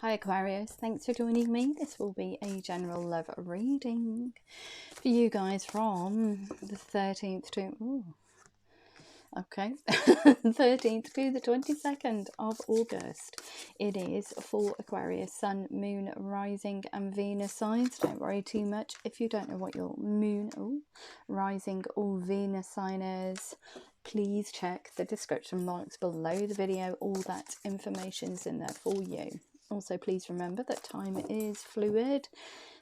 Hi Aquarius, thanks for joining me. This will be a general love reading for you guys from the 13th to... Ooh, okay, 13th to the 22nd of August. It is for Aquarius, Sun, Moon, Rising and Venus signs. Don't worry too much if you don't know what your Moon, Rising or Venus sign is. Please check the description marks below the video. All that information is in there for you. Also, please remember that time is fluid.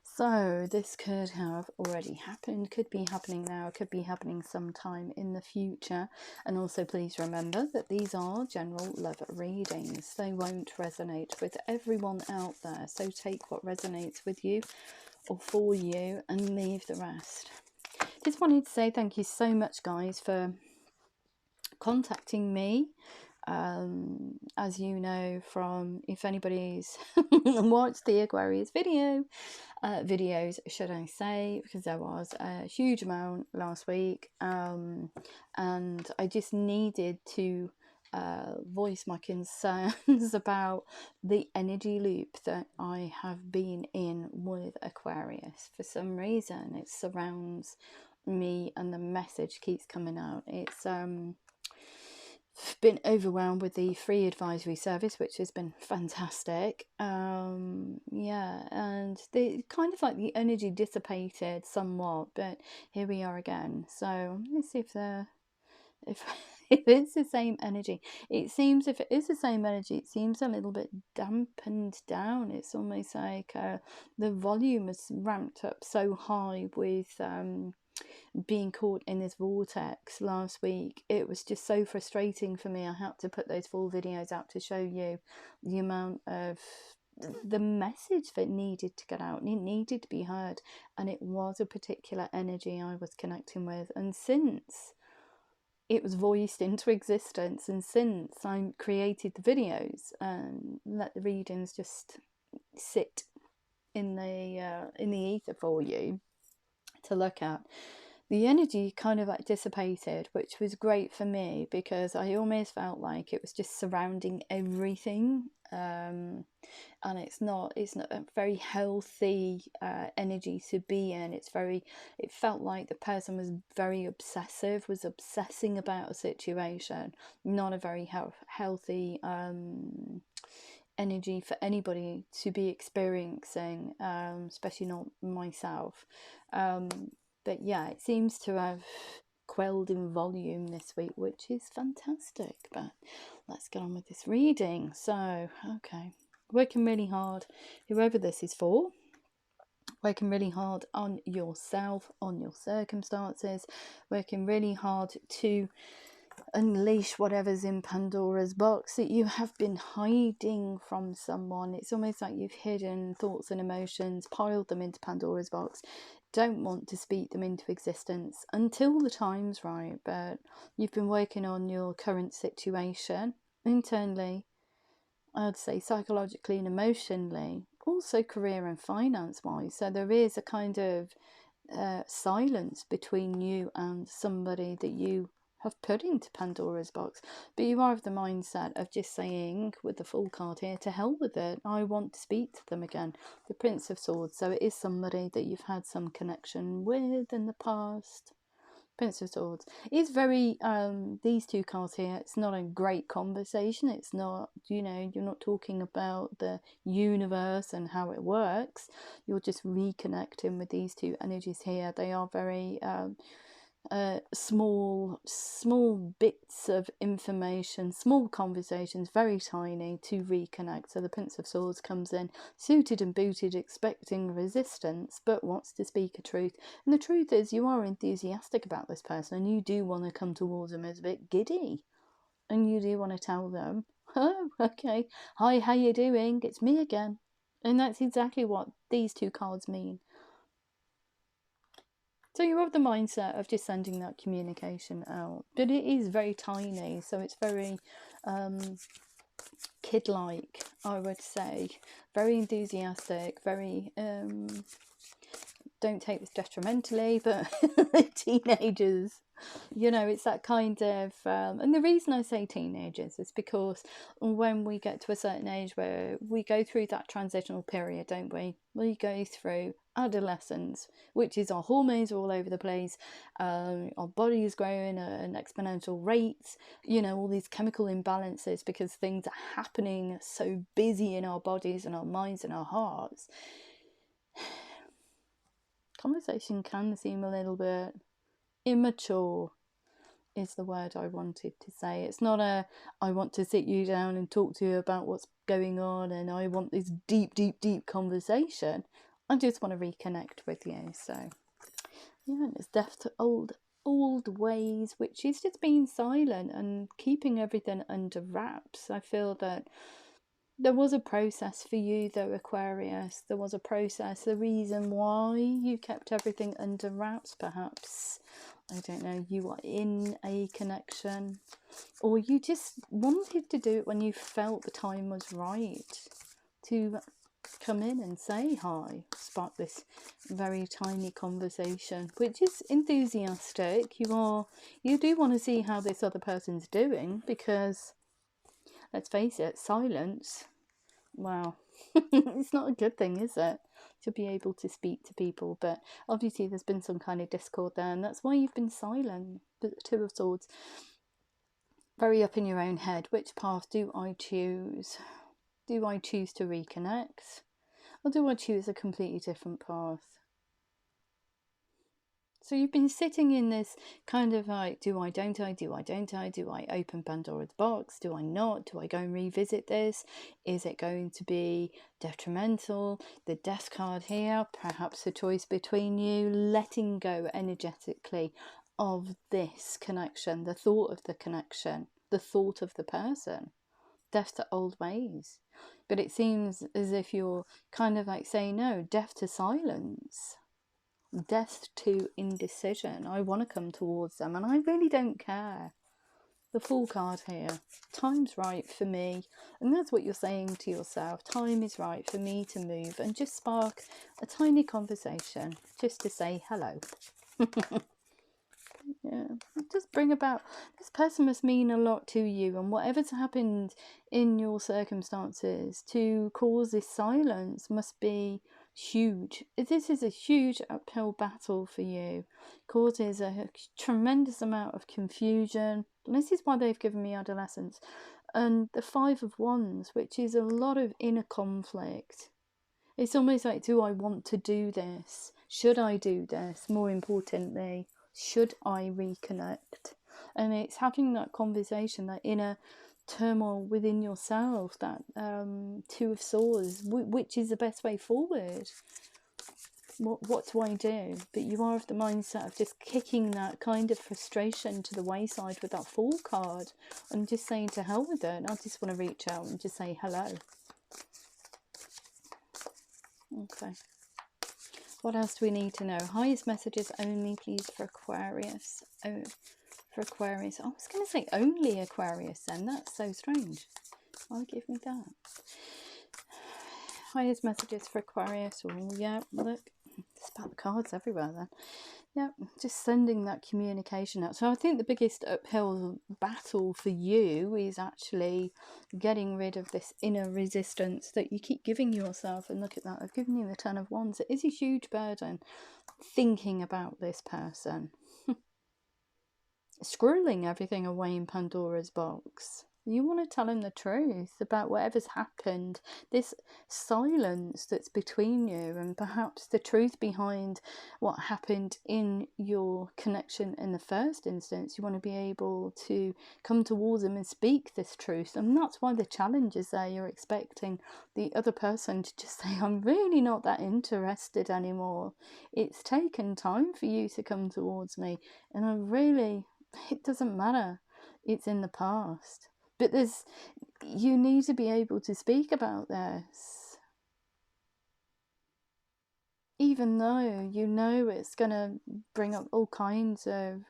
So this could have already happened, could be happening now, could be happening sometime in the future. And also please remember that these are general love readings. They won't resonate with everyone out there. So take what resonates with you or for you and leave the rest. Just wanted to say thank you so much, guys, for contacting me. As you know from, if anybody's watched the Aquarius videos should I say, because there was a huge amount last week, and I just needed to voice my concerns about the energy loop that I have been in with Aquarius. For some reason it surrounds me and the message keeps coming out. It's been overwhelmed with the free advisory service, which has been fantastic. Yeah, and the kind of like the energy dissipated somewhat, but here we are again. So let's see if if it's the same energy. It seems, if it is the same energy, it seems a little bit dampened down. It's almost like the volume is ramped up so high with being caught in this vortex last week. It was just so frustrating for me. I had to put those full videos out to show you the amount of the message that needed to get out, and it needed to be heard, and it was a particular energy I was connecting with. And since it was voiced into existence, and since I created the videos and let the readings just sit in the ether for you to look at, the energy kind of like dissipated, which was great for me because I almost felt like it was just surrounding everything, and it's not a very healthy energy to be in. It felt like the person was very obsessive, was obsessing about a situation, not a very healthy energy for anybody to be experiencing, especially not myself. But yeah, it seems to have quelled in volume this week, which is fantastic. But let's get on with this reading. So, okay, working really hard, whoever this is for, working really hard on yourself, on your circumstances, working really hard to unleash whatever's in Pandora's box that you have been hiding from someone. It's almost like you've hidden thoughts and emotions, piled them into Pandora's box, don't want to speak them into existence until the time's right. But you've been working on your current situation internally, I'd say psychologically and emotionally, also career and finance wise. So there is a kind of silence between you and somebody that you have put into Pandora's box, but you are of the mindset of just saying, with the full card here, to hell with it, I want to speak to them again. The Prince of Swords, so it is somebody that you've had some connection with in the past. Prince of Swords is very these two cards here, it's not a great conversation. It's not, you know, you're not talking about the universe and how it works. You're just reconnecting with these two energies here. They are very small bits of information, small conversations, very tiny, to reconnect. So the Prince of Swords comes in suited and booted, expecting resistance, but wants to speak a truth. And the truth is, you are enthusiastic about this person and you do want to come towards them as a bit giddy, and you do want to tell them, oh, okay, hi, how you doing, it's me again. And that's exactly what these two cards mean. So you have the mindset of just sending that communication out, but it is very tiny, so it's very kid-like, I would say, very enthusiastic, very don't take this detrimentally, but teenagers You know, it's that kind of, and the reason I say teenagers is because when we get to a certain age where we go through that transitional period, don't we? We go through adolescence, which is our hormones are all over the place, our body is growing at an exponential rate, you know, all these chemical imbalances because things are happening so busy in our bodies and our minds and our hearts. Conversation can seem a little bit immature, is the word I wanted to say. It's not a, I want to sit you down and talk to you about what's going on and I want this deep, deep, deep conversation. I just want to reconnect with you. So, yeah, it's death to old ways, which is just being silent and keeping everything under wraps. I feel that there was a process for you though, Aquarius. There was a process. The reason why you kept everything under wraps, perhaps, I don't know, you were in a connection, or you just wanted to do it when you felt the time was right to come in and say hi, spark this very tiny conversation, which is enthusiastic. You do want to see how this other person's doing, because let's face it, silence, wow, it's not a good thing, is it? To be able to speak to people, but obviously there's been some kind of discord there, and that's why you've been silent. The Two of Swords, very up in your own head. Which path do I choose? Do I choose to reconnect, or do I choose a completely different path? So you've been sitting in this kind of like, do I, don't I, do I, don't I, do I open Pandora's box, do I not, do I go and revisit this, is it going to be detrimental? The death card here, perhaps a choice between you letting go energetically of this connection, the thought of the connection, the thought of the person, death to old ways. But it seems as if you're kind of like saying no, death to silence, death to indecision. I want to come towards them and I really don't care. The Fool card here, time's right for me, and that's what you're saying to yourself. Time is right for me to move and just spark a tiny conversation, just to say hello. Yeah, just bring about, this person must mean a lot to you, and whatever's happened in your circumstances to cause this silence must be huge. This is a huge uphill battle for you, causes a tremendous amount of confusion. And this is why they've given me adolescence, and the Five of Wands, which is a lot of inner conflict. It's almost like, do I want to do this? Should I do this? More importantly, should I reconnect? And it's having that conversation, that inner turmoil within yourself, that Two of Swords, which is the best way forward? What do I do? But you are of the mindset of just kicking that kind of frustration to the wayside with that Fool card and just saying to hell with it. I just want to reach out and just say hello. Okay. What else do we need to know? Highest messages only, please, for Aquarius. Oh, for Aquarius. I was going to say only Aquarius then. That's so strange. Why give me that? Highest messages for Aquarius. Oh, yeah, look. It's about the cards everywhere then. Yeah, just sending that communication out. So I think the biggest uphill battle for you is actually getting rid of this inner resistance that you keep giving yourself. And look at that, I've given you the Ten of Wands. It is a huge burden thinking about this person. Squirreling everything away in Pandora's box. You want to tell him the truth about whatever's happened, this silence that's between you, and perhaps the truth behind what happened in your connection in the first instance. You want to be able to come towards him and speak this truth, and that's why the challenge is there. You're expecting the other person to just say, I'm really not that interested anymore. It's taken time for you to come towards me, and it doesn't matter. It's in the past. But you need to be able to speak about this. Even though you know it's going to bring up all kinds of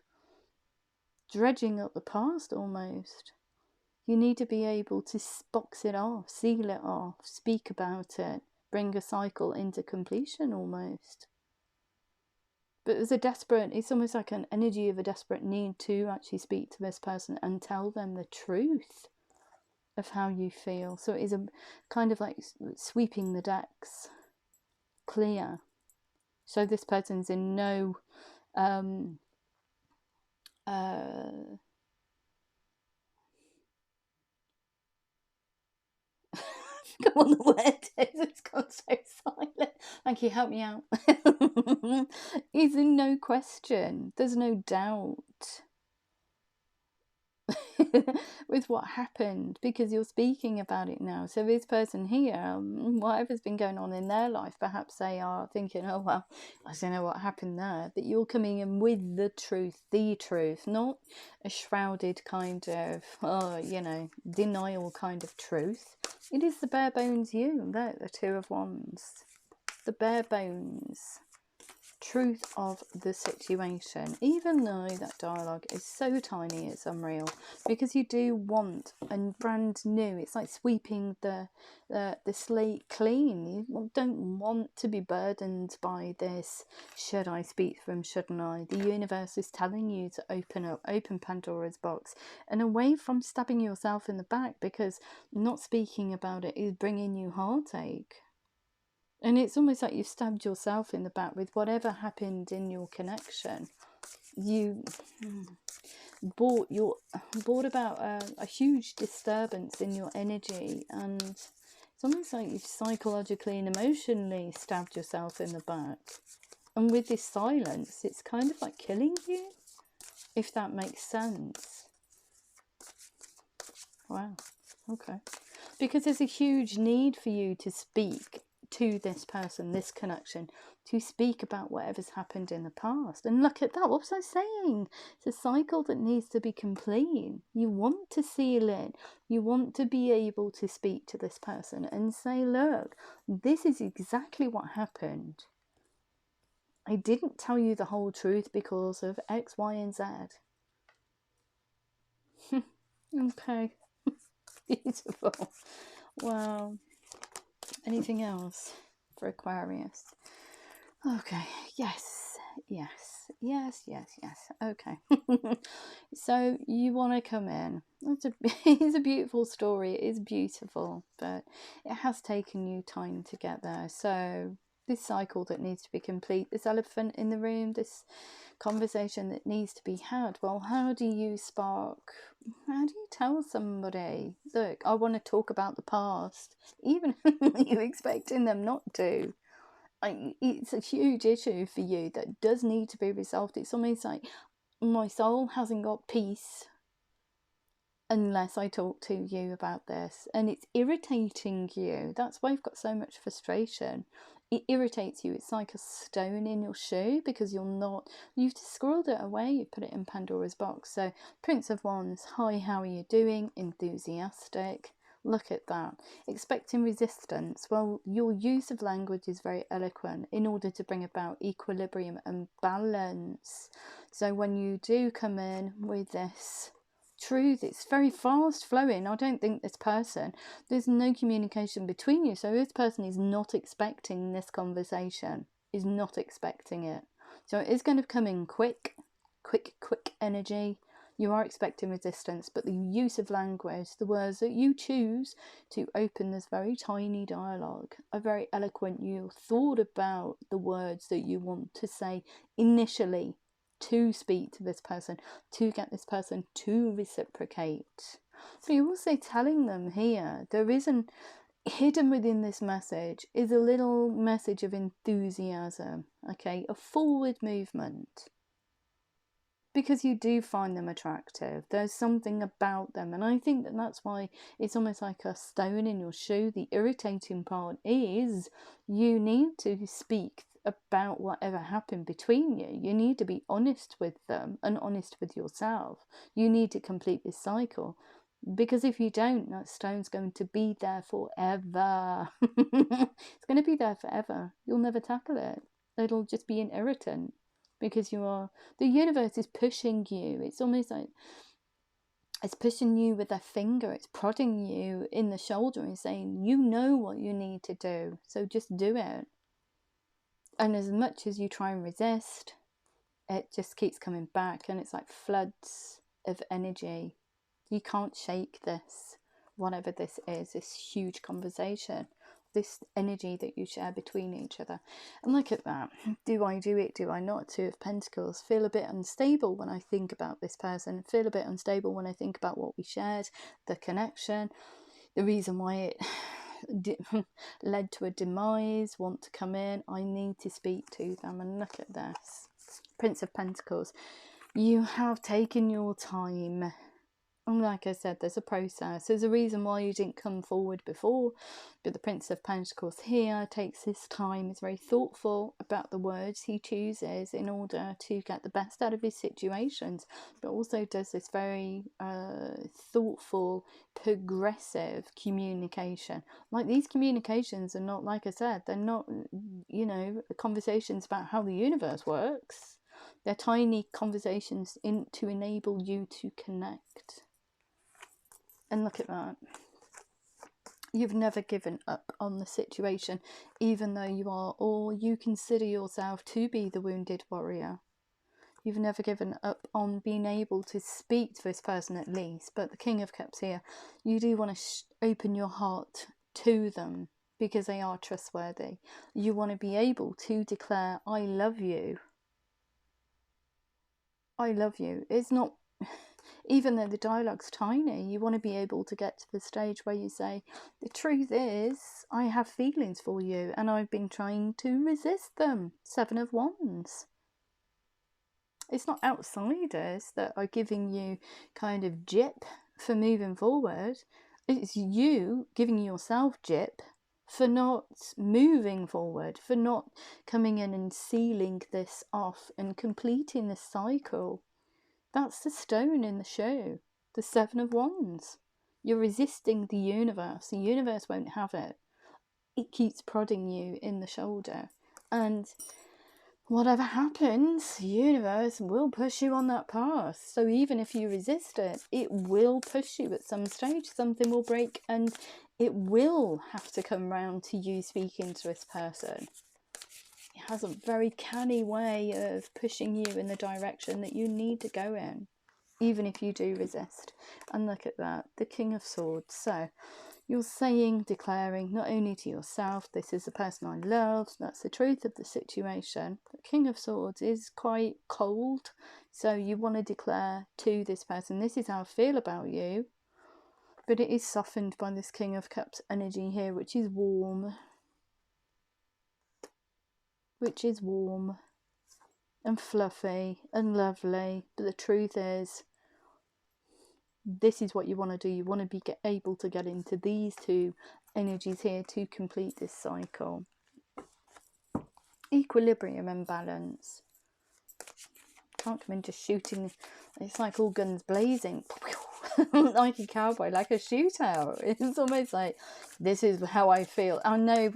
dredging up the past almost. You need to be able to box it off, seal it off, speak about it, bring a cycle into completion almost. But there's a desperate, it's almost like an energy of a desperate need to actually speak to this person and tell them the truth of how you feel. So it is a kind of like sweeping the decks clear. So this person's in no come on, the word is, it's gone so silent. Thank you, help me out. He's in no question. There's no doubt with what happened, because you're speaking about it now. So this person here, whatever's been going on in their life, perhaps they are thinking, oh well, I don't know what happened there, but you're coming in with the truth, not a shrouded kind of, oh, you know, denial kind of truth. It is the bare bones you, the Two of Wands, the bare bones truth of the situation, even though that dialogue is so tiny, it's unreal, because you do want, and brand new, it's like sweeping the slate clean. You don't want to be burdened by this, should I speak to them, shouldn't I? The universe is telling you to open Pandora's box, and away from stabbing yourself in the back, because not speaking about it is bringing you heartache. And it's almost like you've stabbed yourself in the back with whatever happened in your connection. You brought about a huge disturbance in your energy, and it's almost like you've psychologically and emotionally stabbed yourself in the back. And with this silence, it's kind of like killing you, if that makes sense. Wow, okay. Because there's a huge need for you to speak to this person, this connection, to speak about whatever's happened in the past. And look at that, what was I saying? It's a cycle that needs to be complete. You want to seal it. You want to be able to speak to this person and say, look, this is exactly what happened. I didn't tell you the whole truth because of X, Y, and Z. Okay. Beautiful. Wow. Anything else for Aquarius? Okay, yes. Okay. So you want to come in. It's a beautiful story. It is beautiful, but it has taken you time to get there. So this cycle that needs to be complete, this elephant in the room, this conversation that needs to be had. Well, how do you tell somebody, look, I want to talk about the past, even when you're expecting them not to? It's a huge issue for you that does need to be resolved. It's almost like my soul hasn't got peace unless I talk to you about this, and it's irritating you. That's why you've got so much frustration. It irritates you. It's like a stone in your shoe, because you've just squirreled it away, you put it in Pandora's box. So Prince of Wands, hi, how are you doing? Enthusiastic. Look at that. Expecting resistance. Well, your use of language is very eloquent in order to bring about equilibrium and balance. So when you do come in with this truth, it's very fast flowing. I don't think there's no communication between you, so this person is not expecting this conversation, is not expecting it. So it is going to come in quick energy. You are expecting resistance, but the use of language, the words that you choose to open this very tiny dialogue, are very eloquent. You thought about the words that you want to say initially to speak to this person, to get this person to reciprocate. So you're also telling them here, there isn't, hidden within this message is a little message of enthusiasm, okay, a forward movement. Because you do find them attractive. There's something about them. And I think that that's why it's almost like a stone in your shoe. The irritating part is you need to speak about whatever happened between you. You need to be honest with them and honest with yourself. You need to complete this cycle. Because if you don't, that stone's going to be there forever. It's going to be there forever. You'll never tackle it. It'll just be an irritant. Because the universe is pushing you. It's almost like it's pushing you with a finger. It's prodding you in the shoulder and saying, you know what you need to do, so just do it. And as much as you try and resist, it just keeps coming back, and it's like floods of energy. You can't shake this, whatever this is, this huge conversation, this energy that you share between each other. And look at that. Do I do it? Do I not? Two of Pentacles. Feel a bit unstable when I think about this person. Feel a bit unstable when I think about what we shared, the connection, the reason why it led to a demise, want to come in. I need to speak to them. And look at this. Prince of Pentacles. You have taken your time. And like I said, there's a process. There's a reason why you didn't come forward before. But the Prince of Pentacles here takes his time, is very thoughtful about the words he chooses in order to get the best out of his situations. But also does this very thoughtful, progressive communication. Like, these communications are not, like I said, they're not, you know, conversations about how the universe works. They're tiny conversations to enable you to connect. And look at that. You've never given up on the situation, even though you are, or you consider yourself to be, the wounded warrior. You've never given up on being able to speak to this person at least. But the King of Cups here, you do want to open your heart to them because they are trustworthy. You want to be able to declare, I love you. I love you. It's not... Even though the dialogue's tiny, you want to be able to get to the stage where you say, the truth is, I have feelings for you and I've been trying to resist them. Seven of Wands. It's not outsiders that are giving you kind of jip for moving forward. It's you giving yourself jip for not moving forward, for not coming in and sealing this off and completing this cycle. That's the stone in the show, the Seven of Wands. You're resisting the universe. The universe won't have it. It keeps prodding you in the shoulder. And whatever happens, the universe will push you on that path. So even if you resist it, it will push you at some stage. Something will break and it will have to come round to you speaking to this person. It has a very canny way of pushing you in the direction that you need to go in, even if you do resist. And look at that, the King of Swords. So you're saying, declaring, not only to yourself, this is the person I love, that's the truth of the situation. The King of Swords is quite cold, so you want to declare to this person, this is how I feel about you. But it is softened by this King of Cups energy here, which is warm. And fluffy and lovely. But the truth is, this is what you want to do. You want to be able to get into these two energies here to complete this cycle. Equilibrium and balance. Can't come in just shooting. It's like all guns blazing. Like a cowboy, like a shootout. It's almost like, this is how I feel. Oh no.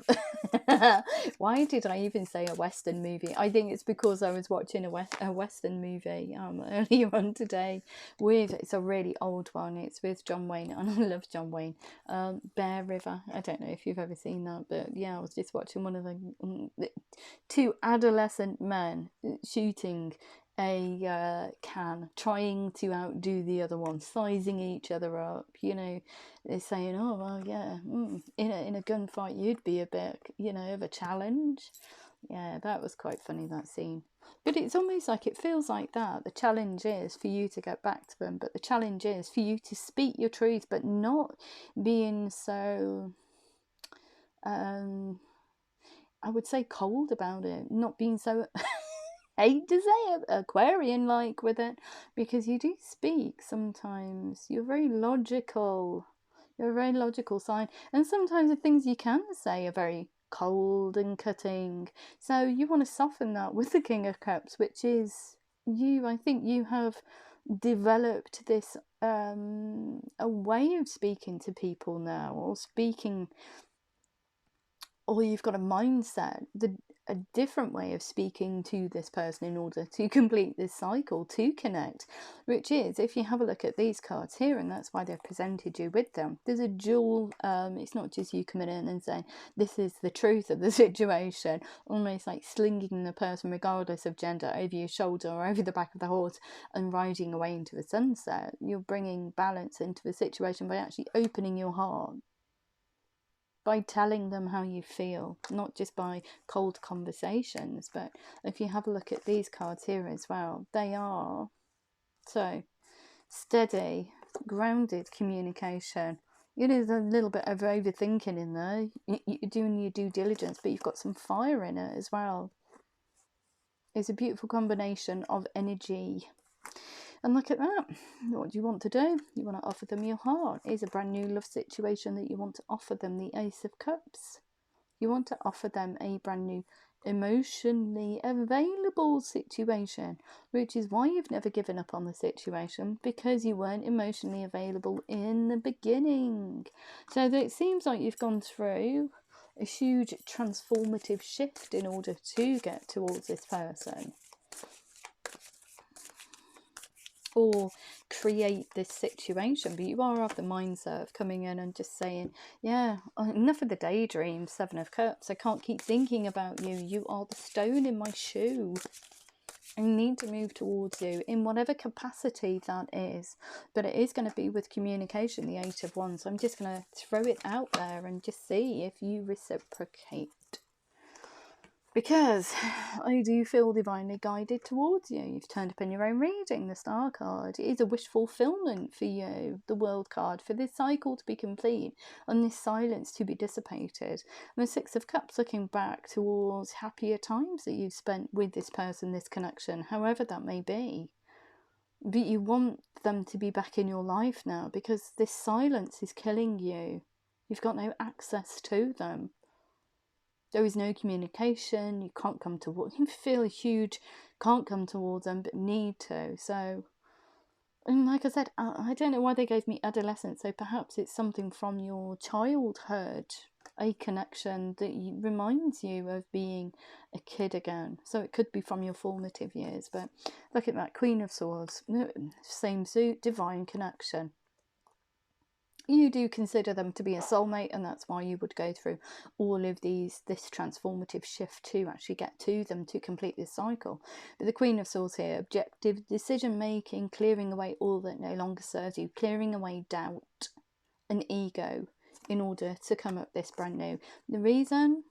Why did I even say a Western movie? I think it's because I was watching a Western movie earlier on today. It's a really old one. It's with John Wayne, and I love John Wayne. Bear River. I don't know if you've ever seen that, but yeah, I was just watching one of the two adolescent men shooting a can, trying to outdo the other one, sizing each other up. You know, they're saying, oh well, yeah, in a gunfight you'd be a bit, you know, of a challenge. Yeah, that was quite funny, that scene. But it's almost like, it feels like that the challenge is for you to get back to them, but the challenge is for you to speak your truth, but not being so I would say cold about it, not being so hate to say it, Aquarian-like with it, because you do speak sometimes. You're very logical. You're a very logical sign. And sometimes the things you can say are very cold and cutting. So you want to soften that with the King of Cups, which is you. I think you have developed this a way of speaking to people now, or speaking or you've got a mindset, a different way of speaking to this person in order to complete this cycle, to connect, which is, if you have a look at these cards here, and that's why they've presented you with them, there's a dual, it's not just you coming in and saying this is the truth of the situation, almost like slinging the person regardless of gender over your shoulder or over the back of the horse and riding away into the sunset. You're bringing balance into the situation by actually opening your heart, by telling them how you feel, not just by cold conversations. But if you have a look at these cards here as well, they are so steady, grounded communication. It is a little bit of overthinking in there. You're doing your due diligence, but you've got some fire in it as well. It's a beautiful combination of energy. And look at that. What do you want to do? You want to offer them your heart. Here's a brand new love situation that you want to offer them, the Ace of Cups. You want to offer them a brand new emotionally available situation, which is why you've never given up on the situation, because you weren't emotionally available in the beginning. So it seems like you've gone through a huge transformative shift in order to get towards this person, or create this situation. But you are of the mindset of coming in and just saying, yeah, enough of the daydream, Seven of Cups. I can't keep thinking about you. You are the stone in my shoe. I need to move towards you in whatever capacity that is. But it is going to be with communication, the Eight of Wands. So I'm just going to throw it out there and just see if you reciprocate. Because I do feel divinely guided towards you. You've turned up in your own reading, the Star card. It is a wish fulfillment for you, the World card, for this cycle to be complete and this silence to be dissipated. And the Six of Cups, looking back towards happier times that you've spent with this person, this connection, however that may be. But you want them to be back in your life now, because this silence is killing you. You've got no access to them. There is no communication. You can't come towards. You feel huge, can't come towards them, but need to. So, and like I said, I don't know why they gave me adolescence. So perhaps it's something from your childhood, a connection that reminds you of being a kid again. So it could be from your formative years. But look at that, Queen of Swords, same suit, divine connection. You do consider them to be a soulmate, and that's why you would go through all of this transformative shift to actually get to them, to complete this cycle. But the Queen of Swords here, objective decision making, clearing away all that no longer serves you, clearing away doubt and ego in order to come up this brand new. The reason?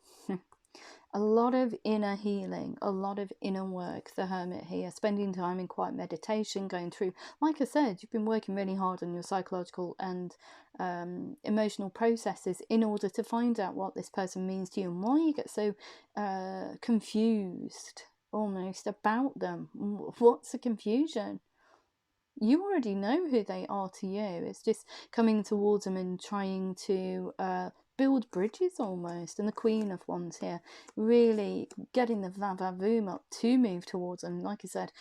A lot of inner healing, a lot of inner work. The Hermit here, spending time in quiet meditation, going through, like I said, you've been working really hard on your psychological and emotional processes in order to find out what this person means to you and why you get so confused almost about them. What's the confusion? You already know who they are to you. It's just coming towards them and trying to build bridges almost. And the Queen of Wands here, really getting the va-va-voom up to move towards them. Like I said,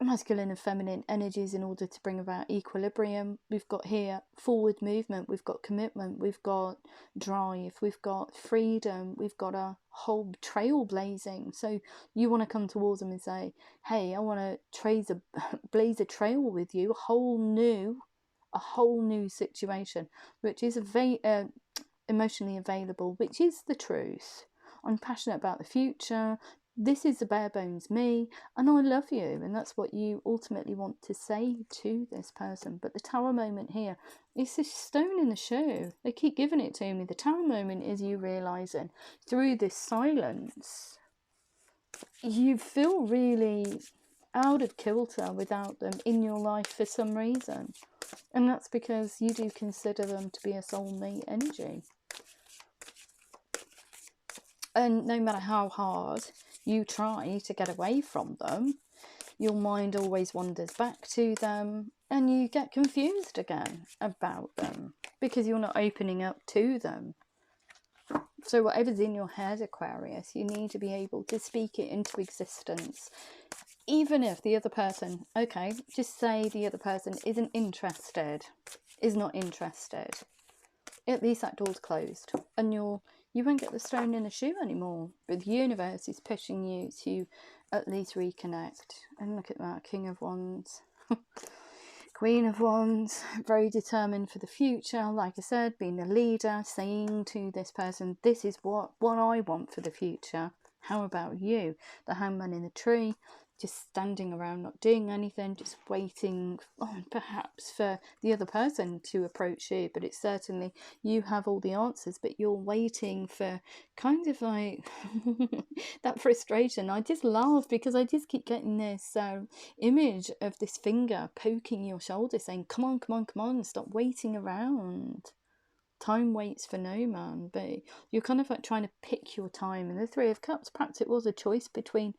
masculine and feminine energies in order to bring about equilibrium. We've got here forward movement, we've got commitment, we've got drive, we've got freedom, we've got a whole trailblazing. So you want to come towards them and say, hey, I want to blaze a trail with you, a whole new situation, which is emotionally available, which is the truth. I'm passionate about the future. This is the bare bones me, and I love you. And that's what you ultimately want to say to this person. But the Tower moment here is this stone in the shoe. They keep giving it to me. The Tower moment is you realising through this silence, you feel really out of kilter without them in your life for some reason. And that's because you do consider them to be a soulmate energy. And no matter how hard you try to get away from them, your mind always wanders back to them and you get confused again about them because you're not opening up to them. So whatever's in your head, Aquarius, you need to be able to speak it into existence. Even if the other person, okay, just say the other person isn't interested, is not interested. At least that door's closed and you You won't get the stone in the shoe anymore. But the universe is pushing you to at least reconnect. And look at that, King of Wands. Queen of Wands, very determined for the future. Like I said, being a leader, saying to this person, this is what I want for the future. How about you? The Hangman in the tree, just standing around, not doing anything, just waiting perhaps for the other person to approach you. But it's certainly, you have all the answers, but you're waiting for kind of like that frustration. I just laugh because I just keep getting this image of this finger poking your shoulder saying, come on, come on, come on, stop waiting around. Time waits for no man. But you're kind of like trying to pick your time. And the Three of Cups, perhaps it was a choice between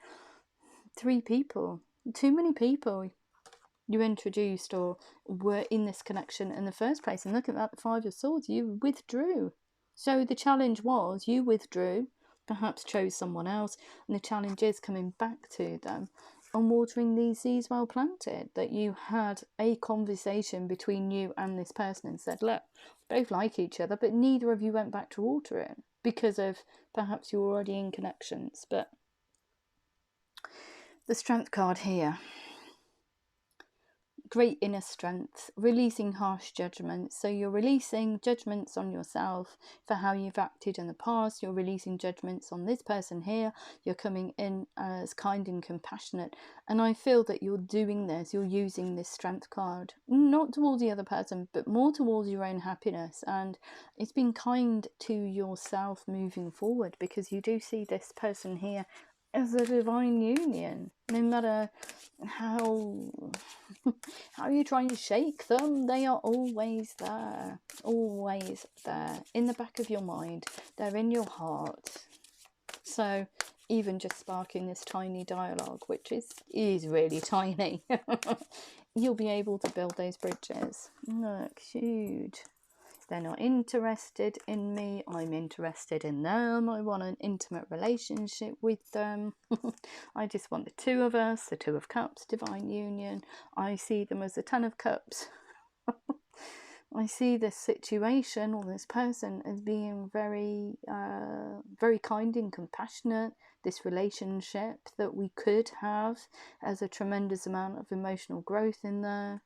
3 people. Too many people you introduced or were in this connection in the first place. And look at that, the Five of Swords, you withdrew. So the challenge was, you withdrew, perhaps chose someone else, and the challenge is coming back to them and watering these seeds well planted. That you had a conversation between you and this person and said, look, both like each other, but neither of you went back to water it because of perhaps you're already in connections. But the Strength card here, great inner strength, releasing harsh judgments. So you're releasing judgments on yourself for how you've acted in the past. You're releasing judgments on this person here. You're coming in as kind and compassionate. And I feel that you're doing this, you're using this Strength card, not towards the other person, but more towards your own happiness. And it's being kind to yourself moving forward, because you do see this person here as a divine union. No matter how you're trying to shake them, they are always there, in the back of your mind. They're in your heart. So even just sparking this tiny dialogue, which is really tiny, you'll be able to build those bridges. Look, huge. They're not interested in me, I'm interested in them. I want an intimate relationship with them. I just want the two of us, the Two of Cups, divine union. I see them as the Ten of Cups. I see this situation or this person as being very, very kind and compassionate. This relationship that we could have as a tremendous amount of emotional growth in there.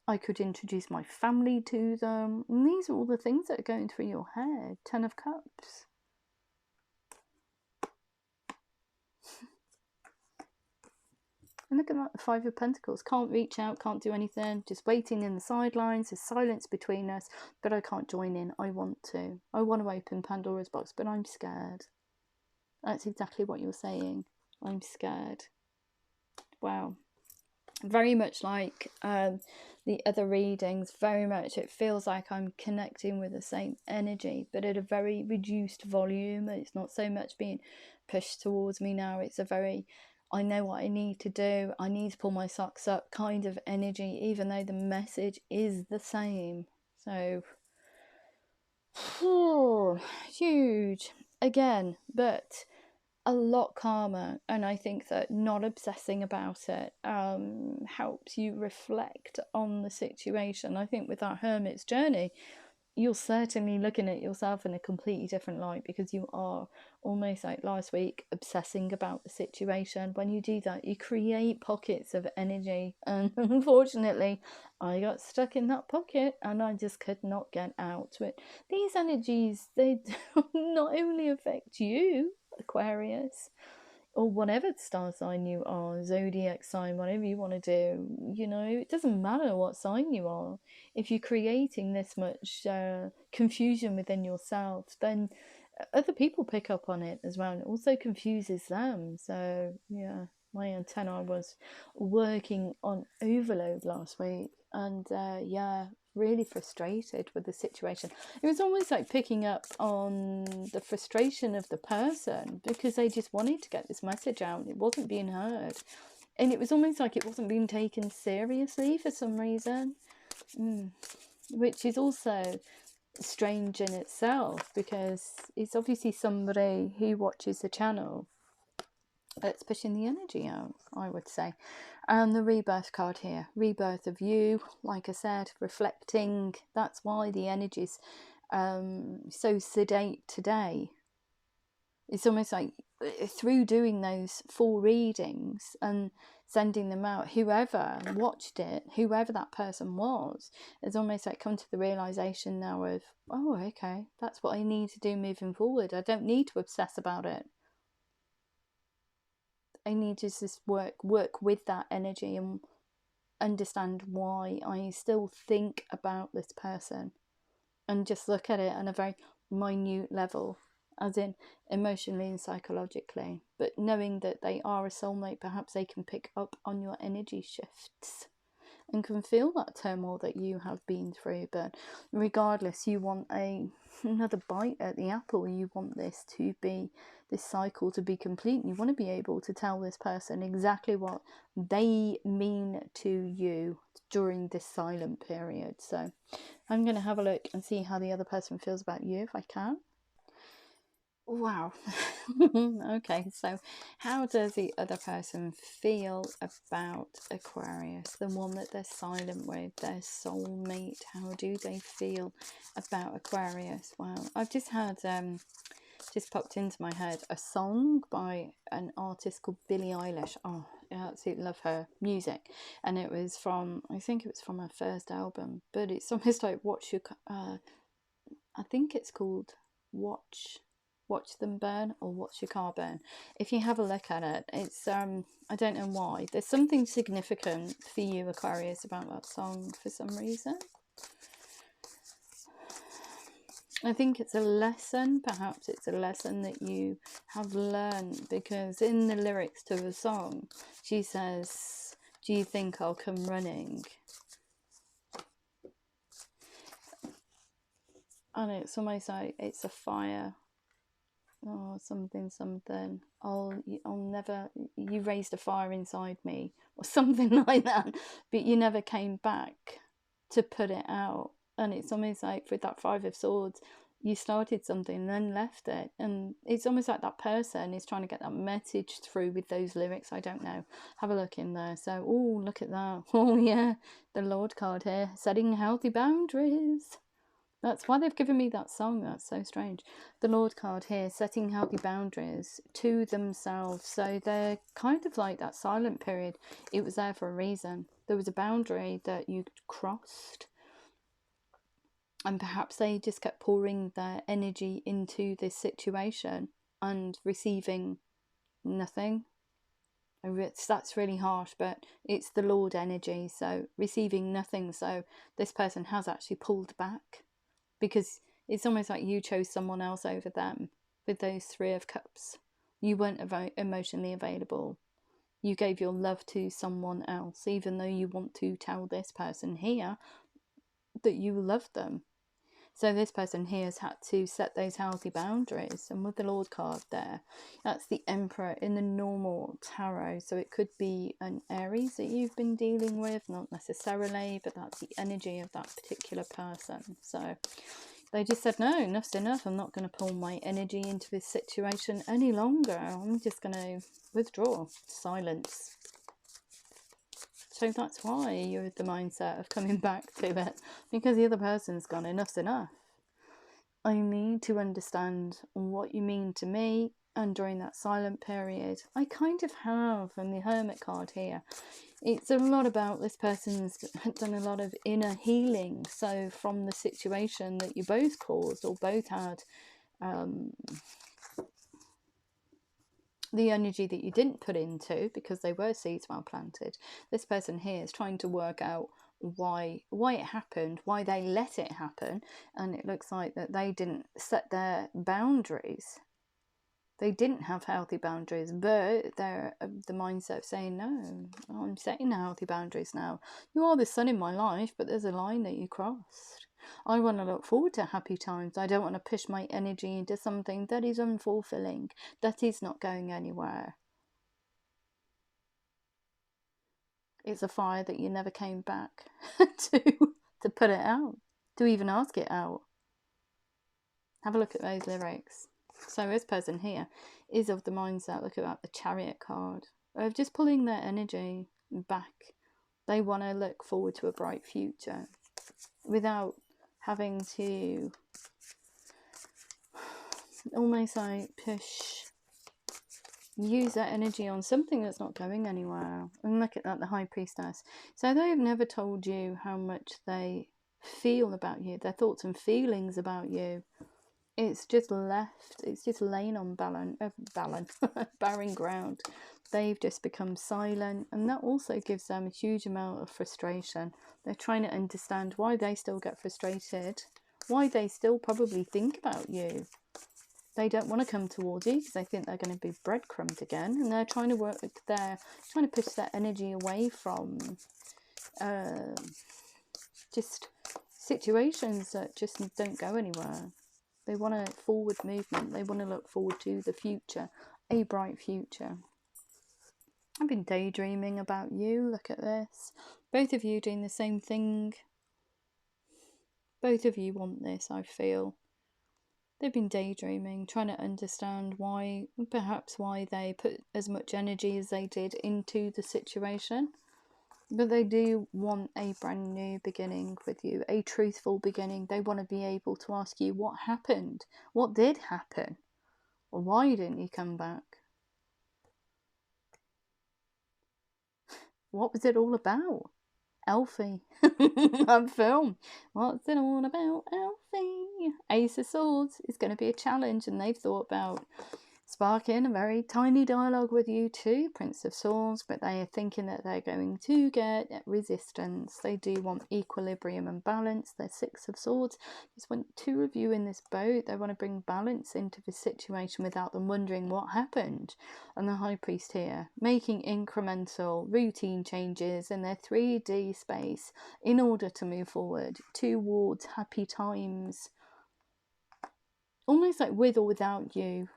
I could introduce my family to them. And these are all the things that are going through your head. Ten of Cups. And look at that, the Five of Pentacles. Can't reach out, can't do anything. Just waiting in the sidelines. There's silence between us, but I can't join in. I want to. I want to open Pandora's box, but I'm scared. That's exactly what you're saying. I'm scared. Wow. Very much like the other readings, very much it feels like I'm connecting with the same energy, but at a very reduced volume. It's not so much being pushed towards me now. It's a very, I know what I need to do, I need to pull my socks up kind of energy, even though the message is the same. So huge again, but a lot calmer. And I think that not obsessing about it helps you reflect on the situation. I think with that Hermit's journey, you're certainly looking at yourself in a completely different light, because you are almost like last week obsessing about the situation. When you do that, you create pockets of energy, and unfortunately I got stuck in that pocket and I just could not get out. But these energies, they not only affect you, Aquarius, or whatever star sign you are, zodiac sign, whatever you want to do, you know, it doesn't matter what sign you are. If you're creating this much confusion within yourself, then other people pick up on it as well, and it also confuses them. So yeah, my antenna was working on overload last week, and yeah, really frustrated with the situation. It was almost like picking up on the frustration of the person, because they just wanted to get this message out. It wasn't being heard, and it was almost like it wasn't being taken seriously for some reason, which is also strange in itself, because it's obviously somebody who watches the channel that's pushing the energy out, I would say. And the Rebirth card here, rebirth of you, like I said, reflecting. That's why the energies so sedate today. It's almost like through doing those 4 readings and sending them out, whoever watched it, whoever that person was, has almost like come to the realization now of, oh, okay, that's what I need to do moving forward. I don't need to obsess about it. I need to just work with that energy and understand why I still think about this person, and just look at it on a very minute level, as in emotionally and psychologically, but knowing that they are a soulmate, perhaps they can pick up on your energy shifts and can feel that turmoil that you have been through. But regardless, you want another bite at the apple. You want this cycle to be complete. You want to be able to tell this person exactly what they mean to you during this silent period. So I'm going to have a look and see how the other person feels about you, if I can. Wow. Okay, so how does the other person feel about Aquarius, the one that they're silent with, their soulmate? How do they feel about Aquarius? Well, I've just had just popped into my head a song by an artist called Billie Eilish. Oh, I absolutely love her music, and it was from, I think it was from her first album, but it's almost like I think it's called Watch Them Burn, or Watch Your Car Burn. If you have a look at it, it's I don't know why, there's something significant for you, Aquarius, about that song for some reason. I think it's a lesson, perhaps it's a lesson that you have learned, because in the lyrics to the song, she says, do you think I'll come running? And it's almost like it's a fire. Oh, something. I'll never, you raised a fire inside me, or something like that, but you never came back to put it out. And it's almost like with that 5 of Swords, you started something and then left it, and it's almost like that person is trying to get that message through with those lyrics. I don't know, have a look in there. So, oh, look at that. Oh yeah, the Lord card here, setting healthy boundaries. That's why they've given me that song. That's so strange. The Lord card here, setting healthy boundaries to themselves. So they're kind of like that silent period. It was there for a reason. There was a boundary that you crossed, and perhaps they just kept pouring their energy into this situation and receiving nothing. That's really harsh, but it's the Lord energy, so receiving nothing. So this person has actually pulled back, because it's almost like you chose someone else over them with those 3 of Cups. You weren't emotionally available. You gave your love to someone else, even though you want to tell this person here that you love them. So this person here has had to set those healthy boundaries. And with the Lord card there, that's the Emperor in the normal tarot. So it could be an Aries that you've been dealing with, not necessarily, but that's the energy of that particular person. So they just said, no, enough's enough. I'm not going to pull my energy into this situation any longer. I'm just going to withdraw, silence. So that's why you're with the mindset of coming back to it, because the other person's gone, enough's enough. I need to understand what you mean to me. And during that silent period, I kind of have, and the Hermit card here, it's a lot about this person's done a lot of inner healing. So from the situation that you both caused or both had, the energy that you didn't put into because they were seeds well planted, this person here is trying to work out why it happened, why they let it happen. And it looks like that they didn't set their boundaries. They didn't have healthy boundaries, but they're the mindset of saying, no, I'm setting healthy boundaries now. You are the sun in my life, but there's a line that you crossed. I want to look forward to happy times. I don't want to push my energy into something that is unfulfilling, that is not going anywhere. It's a fire that you never came back to put it out, to even ask it out. Have a look at those lyrics. So this person here is of the mindset, look at the Chariot card, of just pulling their energy back. They want to look forward to a bright future without having to almost like push, use that energy on something that's not going anywhere. And look at that, the High Priestess. So they've never told you how much they feel about you, their thoughts and feelings about you. It's just left, it's just laying on barren ground. They've just become silent, and that also gives them a huge amount of frustration. They're trying to understand why they still get frustrated, why they still probably think about you. They don't want to come towards you because they think they're going to be breadcrumbed again, and they're trying to trying to push that energy away from just situations that just don't go anywhere. They want a forward movement. They want to look forward to the future, a bright future. I've been daydreaming about you. Look at this. Both of you doing the same thing. Both of you want this, I feel. They've been daydreaming, trying to understand why, perhaps why they put as much energy as they did into the situation. But they do want a brand new beginning with you, a truthful beginning. They want to be able to ask you what happened, what did happen, or why didn't you come back? What was it all about? Alfie. That film. What's it all about, Alfie? Ace of Swords is going to be a challenge, and they've thought about sparking a very tiny dialogue with you too, Prince of Swords, but they are thinking that they're going to get resistance. They do want equilibrium and balance. They're Six of Swords. Just want two of you in this boat. They want to bring balance into the situation without them wondering what happened. And the High Priest here, making incremental routine changes in their 3D space in order to move forward towards happy times. Almost like with or without you.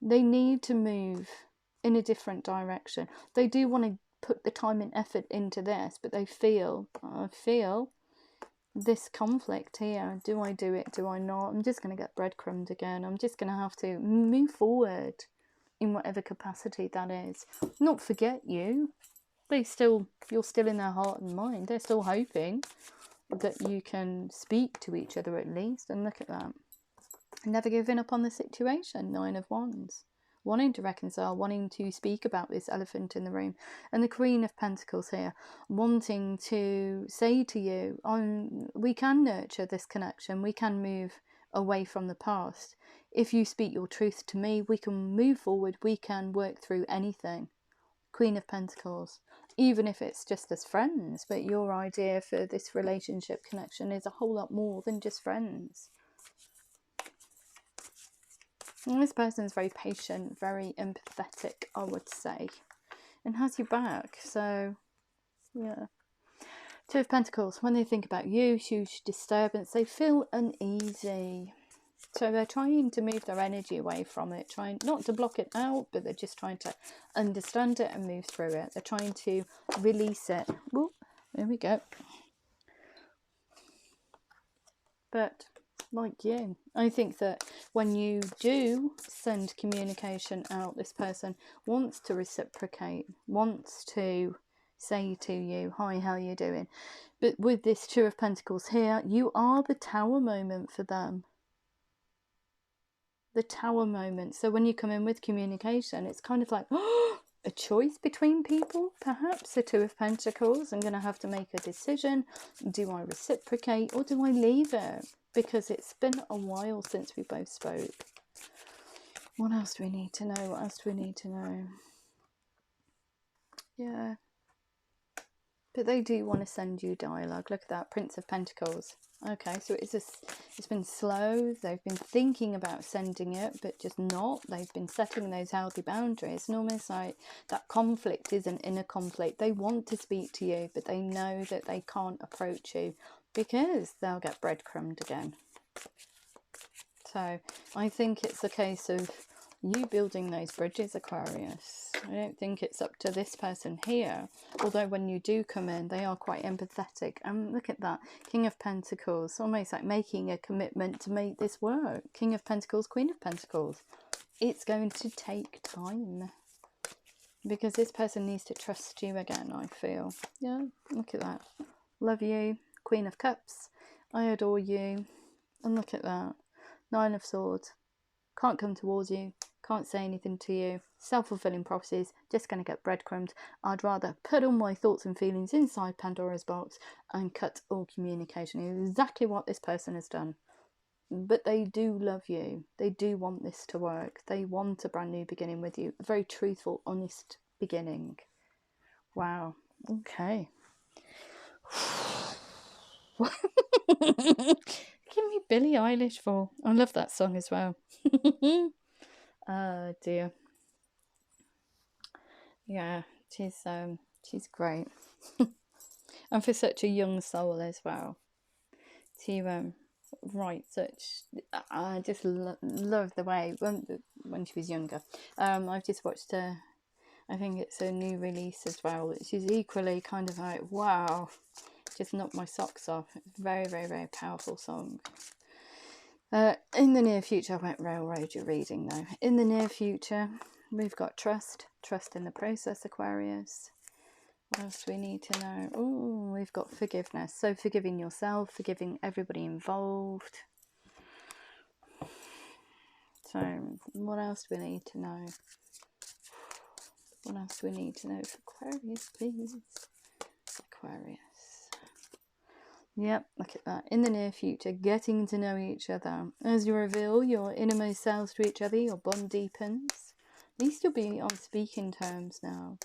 They need to move in a different direction. They do want to put the time and effort into this, but they feel, I feel this conflict here. Do I do it? Do I not? I'm just going to get breadcrumbed again. I'm just going to have to move forward in whatever capacity that is. Not forget you. You're still in their heart and mind. They're still hoping that you can speak to each other at least. And look at that. Never giving up on the situation. 9 of Wands. Wanting to reconcile, wanting to speak about this elephant in the room. And the Queen of Pentacles here, wanting to say to you, we can nurture this connection. We can move away from the past. If you speak your truth to me, we can move forward. We can work through anything. Queen of Pentacles. Even if it's just as friends, but your idea for this relationship connection is a whole lot more than just friends. And this person is very patient, very empathetic, I would say, and has your back. So, yeah. 2 of Pentacles. When they think about you, huge disturbance. They feel uneasy. So they're trying to move their energy away from it, trying not to block it out, but they're just trying to understand it and move through it. They're trying to release it. Whoop, there we go. But like you, I think that when you do send communication out, this person wants to reciprocate, wants to say to you, hi, how are you doing? But with this 2 of Pentacles here, you are the tower moment for them. The tower moment. So when you come in with communication, it's kind of like a choice between people, perhaps. The 2 of Pentacles. I'm going to have to make a decision. Do I reciprocate or do I leave it? Because it's been a while since we both spoke. What else do we need to know? What else do we need to know? Yeah. But they do want to send you dialogue. Look at that, Prince of Pentacles. Okay, so it's been slow. They've been thinking about sending it, but just not. They've been setting those healthy boundaries. And almost like that conflict is an inner conflict. They want to speak to you, but they know that they can't approach you because they'll get breadcrumbed again. So I think it's a case of you building those bridges, Aquarius. I don't think it's up to this person here. Although when you do come in, they are quite empathetic. And look at that. King of Pentacles. Almost like making a commitment to make this work. King of Pentacles, Queen of Pentacles. It's going to take time. Because this person needs to trust you again, I feel. Yeah, look at that. Love you. Queen of Cups. I adore you. And look at that. Nine of Swords. Can't come towards you. Can't say anything to you. Self-fulfilling prophecies. Just going to get breadcrumbs. I'd rather put all my thoughts and feelings inside Pandora's box and cut all communication. Exactly what this person has done. But they do love you. They do want this to work. They want a brand new beginning with you. A very truthful, honest beginning. Wow. Okay. Give me Billie Eilish for. I love that song as well. Oh dear. Yeah, she's great. And for such a young soul as well. To write such, I just love the way when she was younger. I've just watched I think it's a new release as well, which is equally kind of like, wow, just knocked my socks off. It's a very, very, very powerful song. In the near future, I won't railroad your reading though. In the near future, we've got trust in the process, Aquarius. What else do we need to know? Oh, we've got forgiveness. So forgiving yourself, forgiving everybody involved. So what else do we need to know? What else do we need to know for Aquarius, please? Aquarius. Yep, look at that. In the near future, getting to know each other. As you reveal your innermost selves to each other, your bond deepens. At least you'll be on speaking terms now.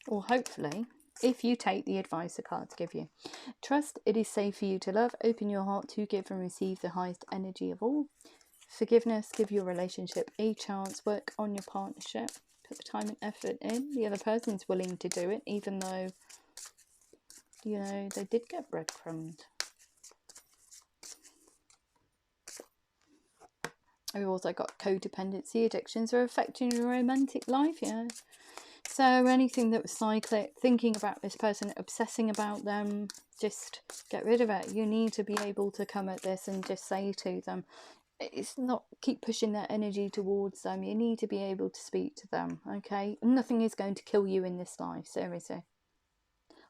Or hopefully, if you take the advice the cards give you. Trust, it is safe for you to love. Open your heart to give and receive the highest energy of all. Forgiveness, give your relationship a chance. Work on your partnership. Put the time and effort in. The other person's willing to do it, even though, you know, they did get breadcrumbed. We've also got codependency. Addictions are affecting your romantic life, yeah. So anything that was cyclic, thinking about this person, obsessing about them, just get rid of it. You need to be able to come at this and just say to them, it's not keep pushing that energy towards them. You need to be able to speak to them, okay? Nothing is going to kill you in this life, seriously.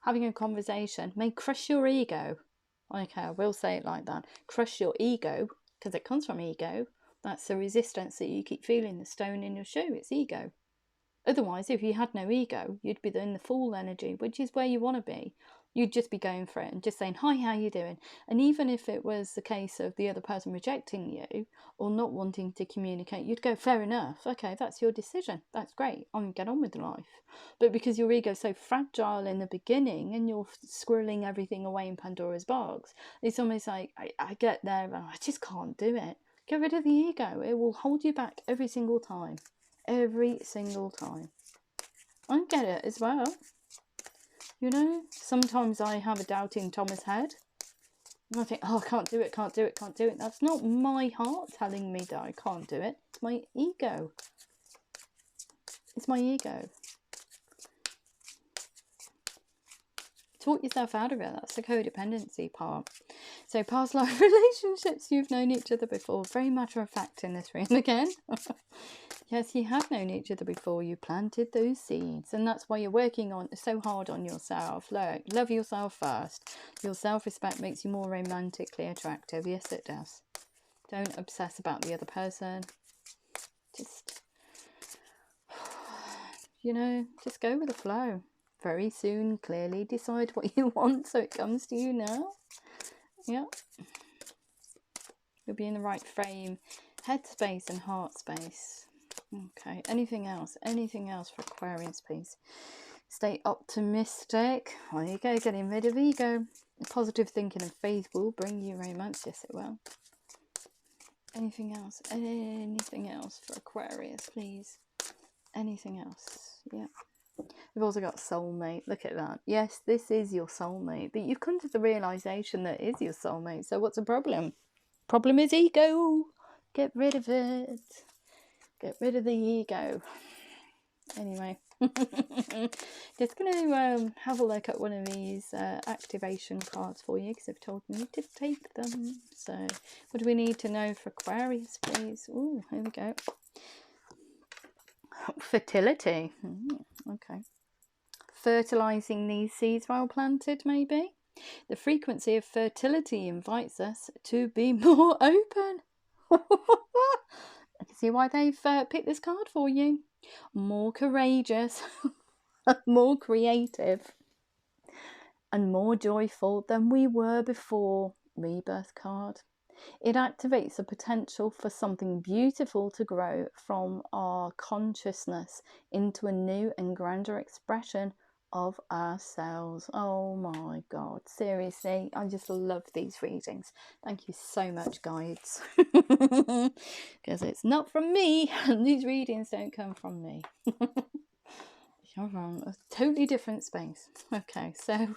Having a conversation may crush your ego. Okay, I will say it like that. Crush your ego, because it comes from ego. That's the resistance that you keep feeling, the stone in your shoe. It's ego. Otherwise, if you had no ego, you'd be in the fool energy, which is where you want to be. You'd just be going for it and just saying, hi, how you doing? And even if it was the case of the other person rejecting you or not wanting to communicate, you'd go, fair enough. Okay, that's your decision. That's great. I'm going to get on with life. But because your ego is so fragile in the beginning and you're squirreling everything away in Pandora's box, it's almost like, I get there and I just can't do it. Get rid of the ego. It will hold you back every single time. Every single time. I get it as well. You know, sometimes I have a doubting Thomas head. And I think, oh, I can't do it, can't do it, can't do it. That's not my heart telling me that I can't do it. It's my ego. It's my ego. Talk yourself out of it. That's the codependency part. So past life relationships, you've known each other before. Very matter of fact in this reading again. Yes, you have known each other before. You planted those seeds, and that's why you're working on so hard on yourself. Look, love yourself first. Your self-respect makes you more romantically attractive. Yes, it does. Don't obsess about the other person. Just, you know, just go with the flow. Very soon, clearly decide what you want so it comes to you now. Yeah. You'll be in the right frame, head space and heart space. Okay, anything else? Anything else for Aquarius, please? Stay optimistic. There you go, getting rid of ego. Positive thinking and faith will bring you romance. Yes, it will. Anything else? Anything else for Aquarius, please? Anything else? Yeah. We've also got soulmate. Look at that. Yes, this is your soulmate. But you've come to the realisation that it is your soulmate. So what's the problem? Problem is ego. Get rid of it. Get rid of the ego. Anyway. Just going to have a look at one of these activation cards for you because they've told me to take them. So what do we need to know for Aquarius, please? Oh, here we go. Fertility. Okay. Fertilizing these seeds while planted, maybe. The frequency of fertility invites us to be more open. I can see why they've picked this card for you. More courageous, more creative, and more joyful than we were before. Rebirth card. It activates the potential for something beautiful to grow from our consciousness into a new and grander expression of ourselves. Oh my God, seriously, I just love these readings. Thank you so much, guides, because it's not from me, and these readings don't come from me. You're on a totally different space. Okay, so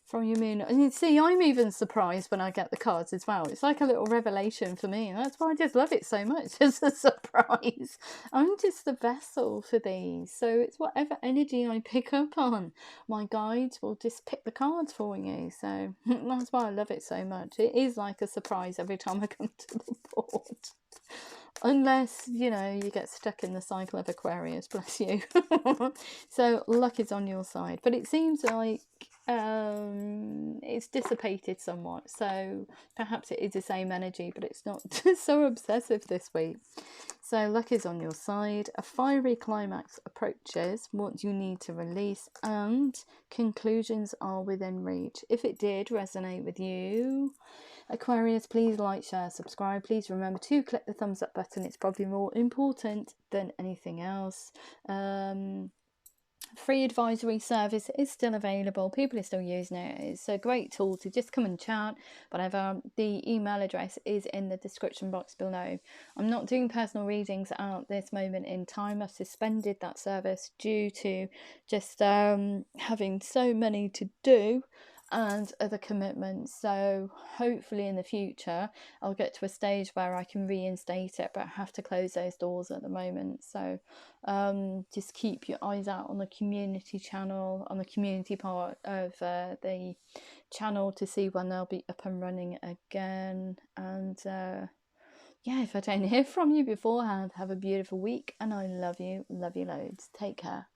from your moon, and you see, I'm even surprised when I get the cards as well. It's like a little revelation for me, and that's why I just love it so much. It's a surprise. I'm just the vessel for these, so it's whatever energy I pick up on, my guides will just pick the cards for you. So that's why I love it so much. It is like a surprise every time I come to the board. Unless, you know, you get stuck in the cycle of Aquarius, bless you. So luck is on your side. But it seems like it's dissipated somewhat. So perhaps it is the same energy, but it's not so obsessive this week. So luck is on your side. A fiery climax approaches what you need to release, and conclusions are within reach. If it did resonate with you, Aquarius, please like, share, subscribe. Please remember to click the thumbs up button. It's probably more important than anything else. Free advisory service is still available. People are still using it. It's a great tool to just come and chat, whatever. The email address is in the description box below. I'm not doing personal readings at this moment in time. I've suspended that service due to just having so many to do and other commitments. So hopefully in the future I'll get to a stage where I can reinstate it, but I have to close those doors at the moment. So just keep your eyes out on the community channel, on the community part of the channel, to see when they'll be up and running again. And yeah, if I don't hear from you beforehand, have a beautiful week, and I love you loads. Take care.